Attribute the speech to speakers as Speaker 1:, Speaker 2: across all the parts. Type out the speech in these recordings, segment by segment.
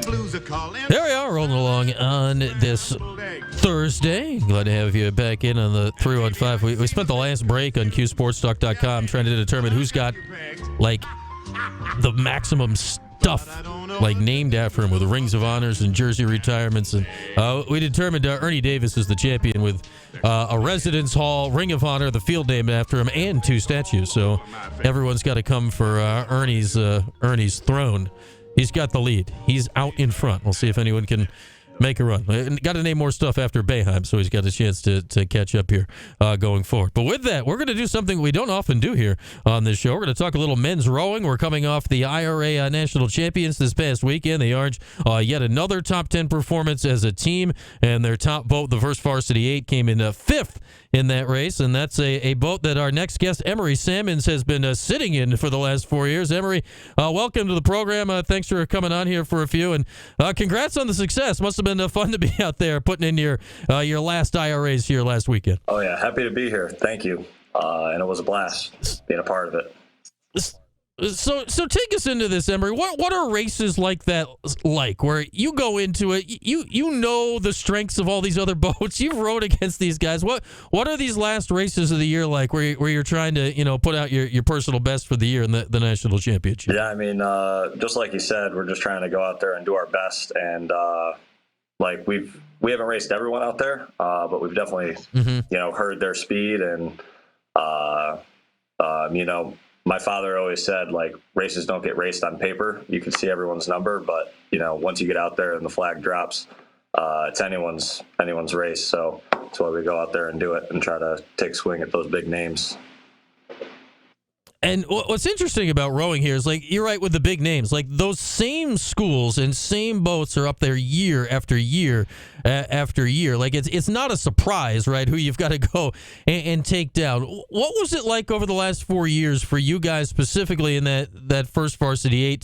Speaker 1: There we are, rolling along on this Thursday. Glad to have you back in on the 315. We spent the last break on QSportsTalk.com trying to determine who's got, like, the maximum stuff, like, named after him with rings of honors and jersey retirements. And we determined Ernie Davis is the champion with a residence hall, ring of honor, the field named after him, and 2 statues. So everyone's got to come for Ernie's throne. He's got the lead. He's out in front. We'll see if anyone can make a run. Got to name more stuff after Boeheim, so he's got a chance to catch up here going forward. But with that, we're going to do something we don't often do here on this show. We're going to talk a little men's rowing. We're coming off the IRA National Champions this past weekend. The Orange, yet another top 10 performance as a team, and their top boat, the first Varsity 8, came in 5th in that race, and that's a boat that our next guest, Emory Sammons, has been sitting in for the last 4 years. Emory, welcome to the program. Thanks for coming on here for a few, and congrats on the success. Must have been fun to be out there putting in your last IRAs here last weekend.
Speaker 2: Oh, yeah. Happy to be here. Thank you. And it was a blast being a part of it.
Speaker 1: So take us into this, Emory. What are races like that like, where you go into it, you know the strengths of all these other boats, you've rowed against these guys. What are these last races of the year like, where you're trying to put out your personal best for the year in the national championship?
Speaker 2: Yeah, I mean, just like you said, we're just trying to go out there and do our best. And like we haven't raced everyone out there, but we've definitely heard their speed. And my father always said, like, races don't get raced on paper. You can see everyone's number, but once you get out there and the flag drops, it's anyone's race. So that's why we go out there and do it and try to take swing at those big names.
Speaker 1: And what's interesting about rowing here is, like, you're right with the big names. Like, those same schools and same boats are up there year after year after year. Like, it's not a surprise, right, who you've got to go and take down. What was it like over the last 4 years for you guys specifically in that first Varsity 8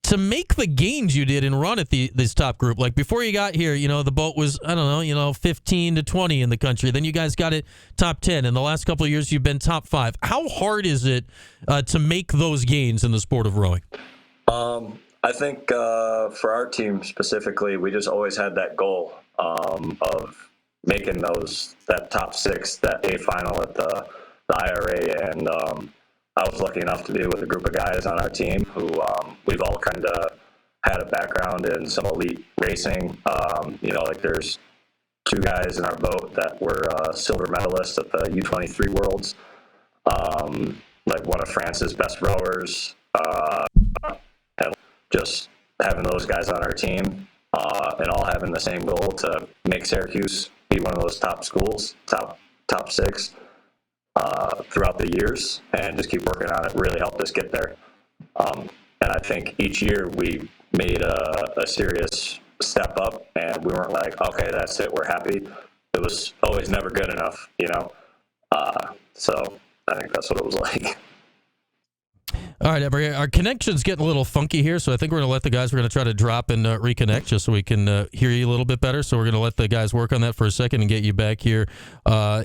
Speaker 1: to make the gains you did and run at this top group? Like, before you got here, the boat was, 15 to 20 in the country. Then you guys got it top 10. In the last couple of years, you've been top 5. How hard is it to make those gains in the sport of rowing?
Speaker 2: I think for our team specifically, we just always had that goal of making that top 6, that A final at the IRA. And I was lucky enough to be with a group of guys on our team who we've all kind of had a background in some elite racing. Like there's 2 guys in our boat that were silver medalists at the U23 Worlds, like one of France's best rowers. And just having those guys on our team and all having the same goal to make Syracuse be one of those top schools, top 6. Throughout the years, and just keep working on it really helped us get there. And I think each year we made a serious step up, and we weren't like, okay, that's it, we're happy. It was always never good enough, so I think that's what it was like.
Speaker 1: All right, Emory, our connection's getting a little funky here, so I think we're going to let the guys, we're going to try to drop and reconnect just so we can hear you a little bit better. So we're going to let the guys work on that for a second and get you back here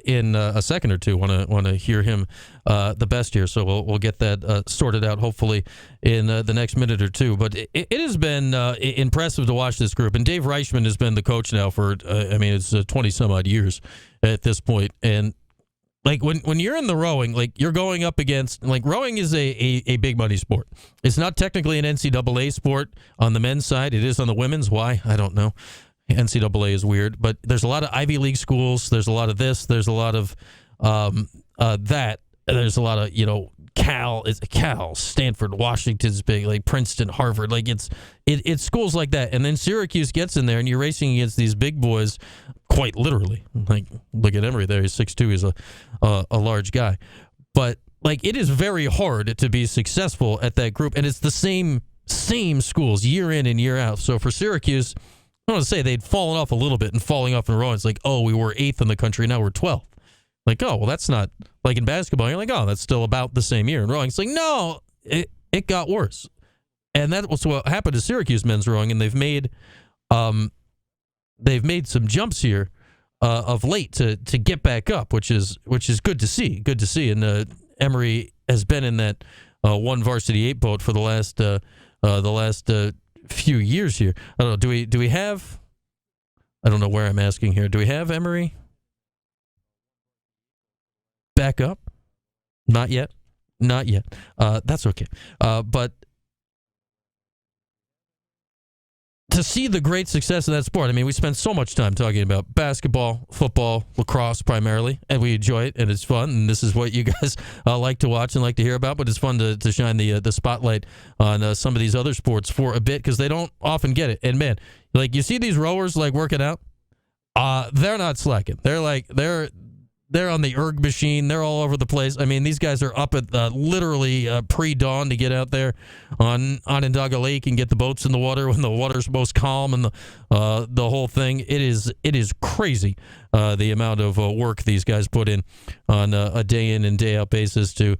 Speaker 1: in a second or two. Want to hear him the best here, so we'll get that sorted out hopefully in the next minute or two. But it has been impressive to watch this group, and Dave Reichman has been the coach now for, it's 20-some-odd years at this point, and like when you're in the rowing, like you're going up against, like rowing is a big money sport. It's not technically an NCAA sport on the men's side. It is on the women's. Why? I don't know. NCAA is weird, but there's a lot of Ivy League schools. There's a lot of this. There's a lot of that. There's a lot of, Cal, Stanford, Washington's big, like Princeton, Harvard. Like it's schools like that. And then Syracuse gets in there and you're racing against these big boys quite literally. Like, look at Emory there. He's 6'2". He's a large guy. But like, it is very hard to be successful at that group. And it's the same schools year in and year out. So for Syracuse, I want to say they'd fallen off a little bit and falling off in rowing. It's like, oh, we were 8th in the country. Now we're 12th. Like, oh, well, that's not like in basketball. You're like, oh, that's still about the same year in rowing. It's like, no, it got worse. And that was what happened to Syracuse men's rowing. And they've made some jumps here of late to get back up, which is good to see. Good to see. And Emory has been in that one Varsity 8 boat for the last few years here. I don't know. Do we have? I don't know where I'm asking here. Do we have Emory back up? Not yet. Not yet. That's okay. But to see the great success of that sport, I mean, we spend so much time talking about basketball, football, lacrosse primarily, and we enjoy it, and it's fun, and this is what you guys like to watch and like to hear about, but it's fun to shine the spotlight on some of these other sports for a bit, because they don't often get it. And man, like, you see these rowers like working out, they're not slacking. They're on the erg machine. They're all over the place. I mean, these guys are up at literally pre-dawn to get out there on Onondaga Lake and get the boats in the water when the water's most calm, and the whole thing. It is crazy the amount of work these guys put in on a day in and day out basis to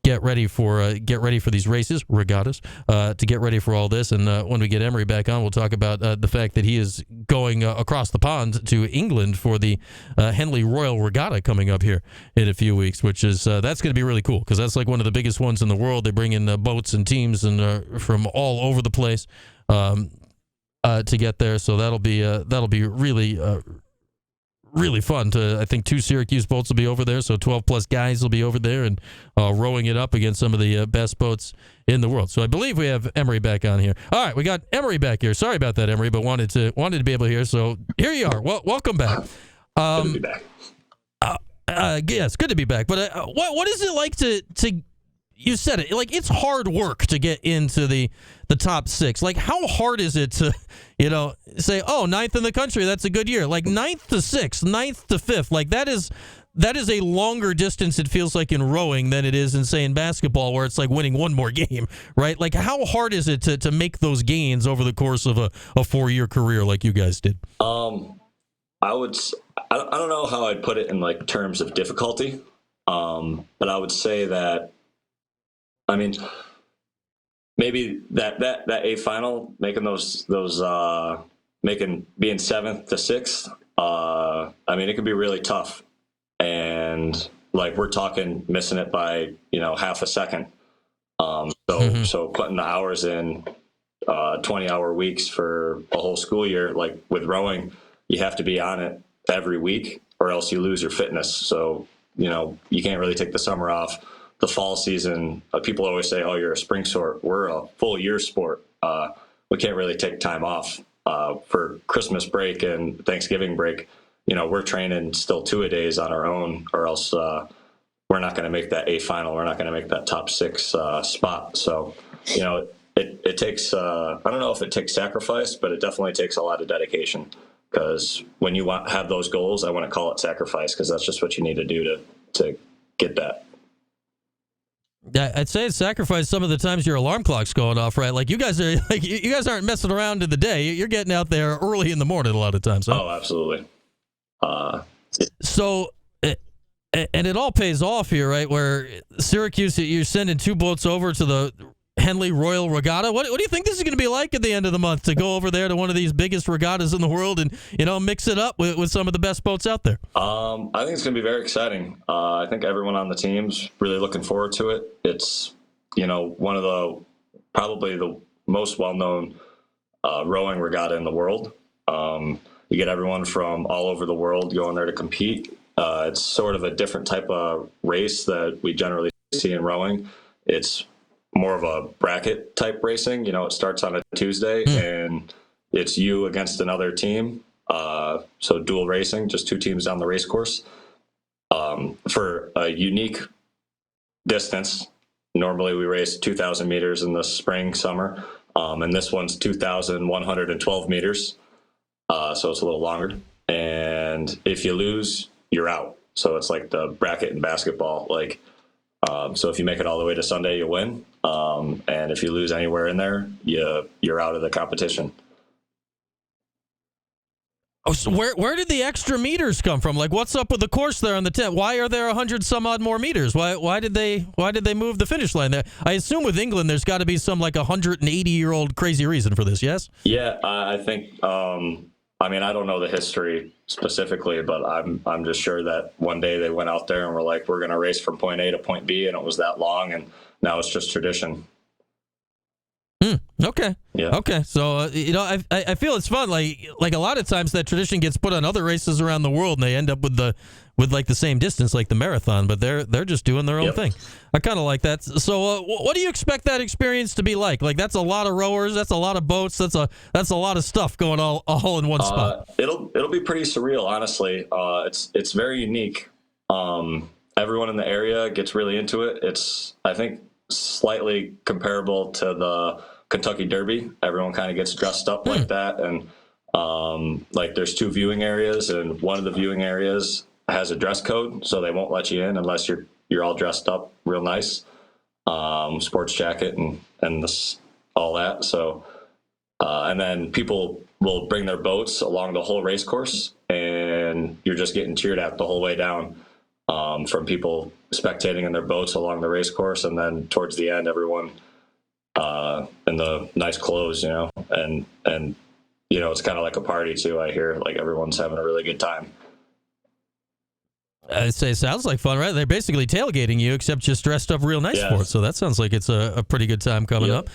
Speaker 1: get ready for these races, regattas, to get ready for all this. And when we get Emory back on, we'll talk about the fact that he is going across the pond to England for the Henley Royal Regatta coming up here in a few weeks, which is that's going to be really cool, because that's like one of the biggest ones in the world. They bring in boats and teams and from all over the place to get there. So that'll be really fun. I think 2 Syracuse boats will be over there, so 12 plus guys will be over there and rowing it up against some of the best boats in the world. So I believe we have Emory back on here. All right, we got Emory back here. Sorry about that, Emory, but wanted to be able to hear. So here you are. Well, welcome back.
Speaker 2: Good to be back.
Speaker 1: Yes, good to be back. But what is it like to you said it, like, it's hard work to get into the top 6. Like, how hard is it to, say, oh, 9th in the country, that's a good year. Like, 9th to 6th, 9th to 5th, like, that is a longer distance, it feels like, in rowing than it is in, say, in basketball, where it's like winning one more game, right? Like, how hard is it to make those gains over the course of a 4-year career like you guys did?
Speaker 2: I don't know how I'd put it in, like, terms of difficulty, but I would say that, I mean, maybe that A final, making being 7th to 6th. I mean, it could be really tough, and like, we're talking missing it by half a second. So putting the hours in, 20-hour weeks for a whole school year, like with rowing, you have to be on it every week, or else you lose your fitness. So you can't really take the summer off. The fall season, people always say, oh, you're a spring sport. We're a full year sport. We can't really take time off for Christmas break and Thanksgiving break. We're training still 2-a-days on our own, or else we're not going to make that A final. We're not going to make that top 6 spot. So, it takes, I don't know if it takes sacrifice, but it definitely takes a lot of dedication, because when you have those goals, I wouldn't call it sacrifice, because that's just what you need to do to get that.
Speaker 1: I'd say it's sacrifice some of the times your alarm clock's going off, right? Like, you guys aren't messing around in the day. You're getting out there early in the morning a lot of times. Huh?
Speaker 2: Oh, absolutely.
Speaker 1: So, and it all pays off here, right? Where Syracuse, you're sending 2 boats over to the Henley Royal Regatta. What do you think this is going to be like at the end of the month, to go over there to one of these biggest regattas in the world and mix it up with some of the best boats out there?
Speaker 2: I think it's going to be very exciting. I think everyone on the team's really looking forward to it. It's one of probably the most well-known rowing regatta in the world. You get everyone from all over the world going there to compete. It's sort of a different type of race that we generally see in rowing. It's more of a bracket type racing. It starts on a Tuesday and it's you against another team. So dual racing, just 2 teams down the race course. For a unique distance, normally we race 2,000 meters in the spring, summer. And this one's 2,112 meters. So it's a little longer. And if you lose, you're out. So it's like the bracket in basketball. Like, so if you make it all the way to Sunday, you win. And if you lose anywhere in there, you're out of the competition.
Speaker 1: Oh, so where did the extra meters come from? Like, what's up with the course there on the 10? Why are there 100 some odd more meters? Why did they move the finish line there? I assume with England, there's got to be some like 180-year-old crazy reason for this. Yes.
Speaker 2: Yeah, I think. I mean, I don't know the history specifically, but I'm just sure that one day they went out there and were like, we're going to race from point A to point B, and it was that long, and now it's just tradition.
Speaker 1: Okay.
Speaker 2: Yeah.
Speaker 1: Okay. So I feel it's fun. Like a lot of times that tradition gets put on other races around the world, and they end up with like the same distance, like the marathon, but they're just doing their own
Speaker 2: Yep.
Speaker 1: thing. I kind of like that. So what do you expect that experience to be like? Like that's a lot of rowers, that's a lot of boats, that's a lot of stuff going all in one spot.
Speaker 2: It'll be pretty surreal, honestly. It's very unique. Everyone in the area gets really into it. It's, I think, slightly comparable to the Kentucky Derby. Everyone kind of gets dressed up like that, and like there's 2 viewing areas, and one of the viewing areas has a dress code, so they won't let you in unless you're all dressed up real nice, sports jacket and this all that. So, and then people will bring their boats along the whole race course, and you're just getting cheered at the whole way down. From people spectating in their boats along the race course, and then towards the end, everyone in the nice clothes, and it's kind of like a party too. I hear like everyone's having a really good time.
Speaker 1: I'd say it sounds like fun, right? They're basically tailgating you, except just dressed up real nice for it. So that sounds like it's a pretty good time coming up.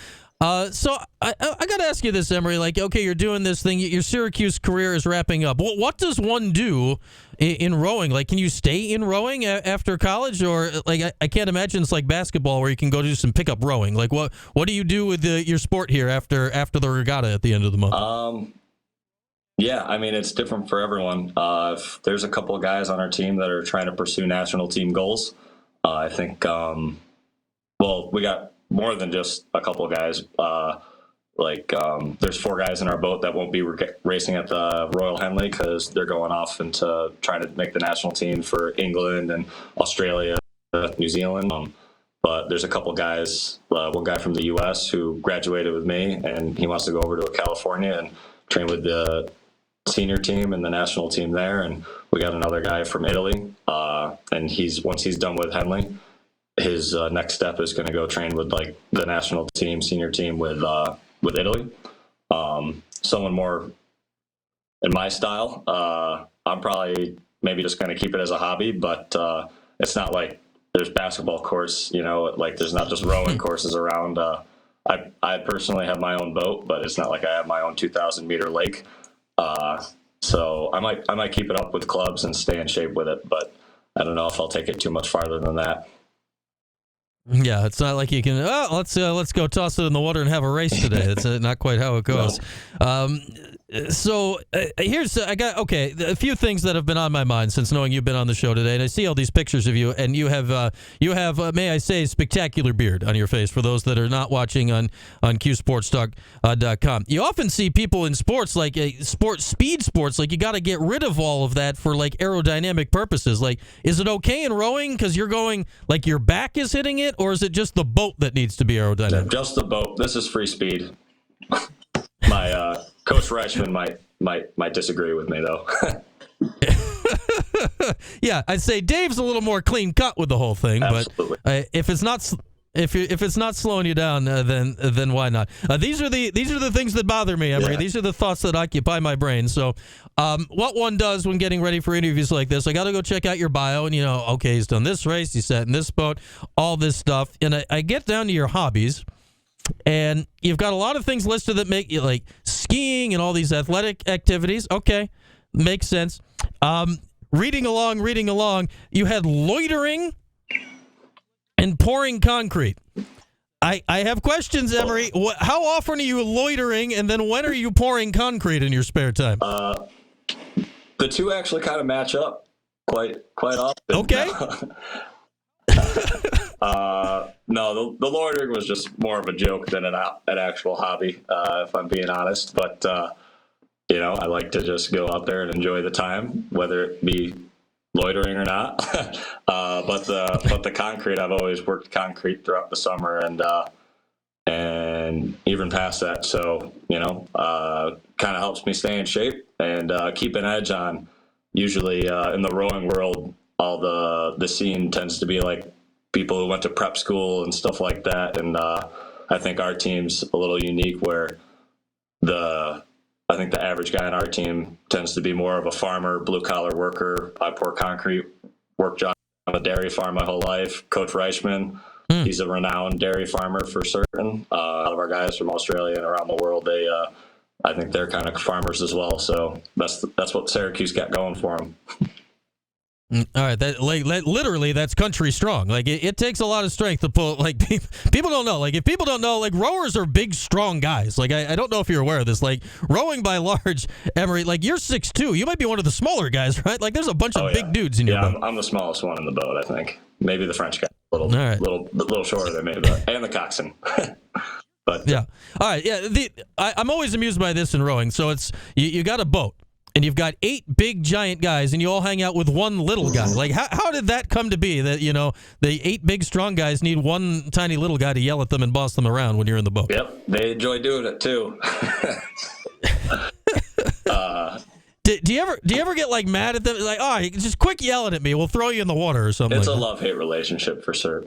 Speaker 1: So I got to ask you this, Emory. Like, okay, you're doing this thing. Your Syracuse career is wrapping up. What does one do in rowing? Like, can you stay in rowing after college, or like I can't imagine it's like basketball where you can go do some pickup rowing. Like, what do you do with your sport here after the regatta at the end of the month?
Speaker 2: Yeah, I mean, it's different for everyone. There's a couple of guys on our team that are trying to pursue national team goals. I think, we got more than just a couple of guys. There's 4 guys in our boat that won't be racing at the Royal Henley because they're going off into trying to make the national team for England and Australia, New Zealand. But there's a couple guys, one guy from the U.S. who graduated with me, and he wants to go over to California and train with the senior team and the national team there. And we got another guy from Italy, and once he's done with Henley, his next step is going to go train with like the national team, senior team with Italy. Someone more in my style. I'm probably maybe just going to keep it as a hobby, but it's not like there's basketball courts, like there's not just rowing courses around. I personally have my own boat, but it's not like I have my own 2,000 meter lake. So I might keep it up with clubs and stay in shape with it, but I don't know if I'll take it too much farther than that.
Speaker 1: Yeah, it's not like you can. Let's go toss it in the water and have a race today. That's not quite how it goes. No. I got a few things that have been on my mind since knowing you've been on the show today, and I see all these pictures of you, and you have may I say, spectacular beard on your face. For those that are not watching on QSportsTalk.com, you often see people in sports like speed sports, like you got to get rid of all of that for like aerodynamic purposes. Like, is it okay in rowing because you're going like your back is hitting it, or is it just the boat that needs to be aerodynamic?
Speaker 2: Just the boat. This is free speed. My Coach Reichman might disagree with me though.
Speaker 1: Yeah, I'd say Dave's a little more clean cut with the whole thing.
Speaker 2: Absolutely.
Speaker 1: But if it's not slowing you down, then why not? These are the things that bother me, Emory. Yeah. These are the thoughts that occupy my brain. So, what one does when getting ready for interviews like this, I got to go check out your bio, and okay, he's done this race, he sat in this boat, all this stuff, and I get down to your hobbies. And you've got a lot of things listed that make you like skiing and all these athletic activities. Okay, makes sense. Reading along, you had loitering and pouring concrete. I have questions, Emory. How often are you loitering, and then when are you pouring concrete in your spare time?
Speaker 2: The two actually kind of match up quite often.
Speaker 1: Okay.
Speaker 2: No, the loitering was just more of a joke than an actual hobby, if I'm being honest. But, I like to just go out there and enjoy the time, whether it be loitering or not. But the concrete, I've always worked concrete throughout the summer and even past that. So, kind of helps me stay in shape and keep an edge on. Usually in the rowing world, all the scene tends to be like people who went to prep school and stuff like that. And I think our team's a little unique where I think the average guy on our team tends to be more of a farmer, blue-collar worker. I pour concrete, worked on a dairy farm my whole life. Coach Reichman, He's a renowned dairy farmer for certain. A lot of our guys from Australia and around the world, I think they're kind of farmers as well. So that's what Syracuse got going for them.
Speaker 1: All right, literally, that's country strong. Like, it takes a lot of strength to pull. Like, people don't know. Like, if people don't know, like, rowers are big, strong guys. Like, I don't know if you're aware of this. Like, rowing by large, Emory, like, you're 6'2". You might be one of the smaller guys, right? Like, there's a bunch of big dudes in your boat. I'm
Speaker 2: the smallest one in the boat, I think. Maybe the French guy, a little shorter than me, but and the coxswain. But
Speaker 1: yeah. All right. Yeah. I'm always amused by this in rowing. So it's you got a boat. And you've got 8 big giant guys, and you all hang out with one little guy. Like, how did that come to be that, the 8 big strong guys need one tiny little guy to yell at them and boss them around when you're in the boat?
Speaker 2: Yep, they enjoy doing it too.
Speaker 1: Do you ever get like mad at them? Like, oh, just quick yelling at me, we'll throw you in the water or something.
Speaker 2: It's
Speaker 1: like
Speaker 2: a love-hate relationship for sure.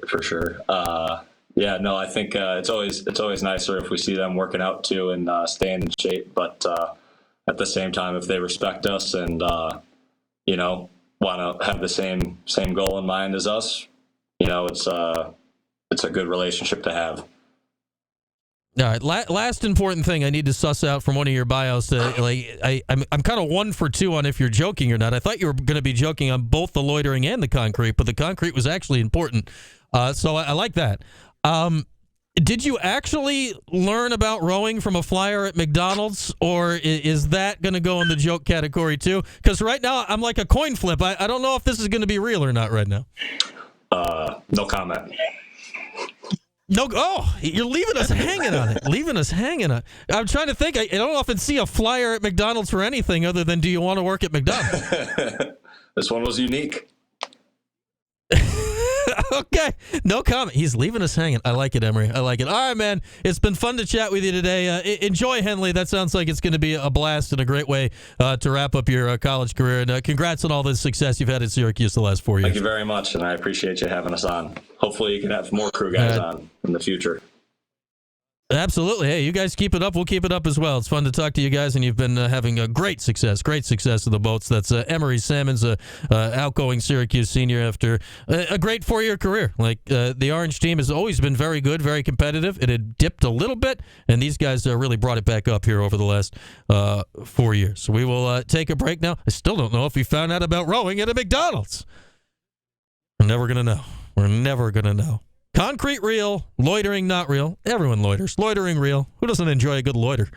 Speaker 2: Yeah, no, I think it's always nicer if we see them working out too and staying in shape, but. At the same time, if they respect us and want to have the same goal in mind as us, it's a good relationship to have.
Speaker 1: All right. Last important thing I need to suss out from one of your bios. I'm kind of 1 for 2 on if you're joking or not. I thought you were going to be joking on both the loitering and the concrete, but the concrete was actually important. So I like that. Did you actually learn about rowing from a flyer at McDonald's, or is that going to go in the joke category too? Because right now I'm like a coin flip. I don't know if this is going to be real or not right now.
Speaker 2: No comment.
Speaker 1: No. Oh, you're leaving us hanging on it. Leaving us hanging on. I'm trying to think. I don't often see a flyer at McDonald's for anything other than, do you want to work at McDonald's?
Speaker 2: This one was unique.
Speaker 1: Okay, no comment. He's leaving us hanging. I like it, Emory. I like it. All right, man. It's been fun to chat with you today. Enjoy Henley. That sounds like it's going to be a blast and a great way to wrap up your college career. And congrats on all the success you've had at Syracuse the last 4 years.
Speaker 2: Thank you very much, and I appreciate you having us on. Hopefully you can have more crew guys on in the future.
Speaker 1: Absolutely. Hey, you guys keep it up. We'll keep it up as well. It's fun to talk to you guys, and you've been having a great success in the boats. That's Emory Sammons, outgoing Syracuse senior after a great 4-year career. Like, the Orange team has always been very good, very competitive. It had dipped a little bit, and these guys really brought it back up here over the last 4 years. So we will take a break now. I still don't know if he found out about rowing at a McDonald's. We're never going to know. We're never going to know. Concrete real, loitering not real. Everyone loiters. Loitering real. Who doesn't enjoy a good loiter?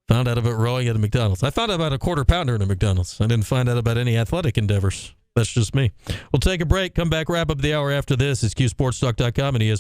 Speaker 1: Found out about rowing at a McDonald's. I found out about a quarter pounder at a McDonald's. I didn't find out about any athletic endeavors. That's just me. We'll take a break, come back, wrap up the hour after this. It's QSportsTalk.com and ESPN.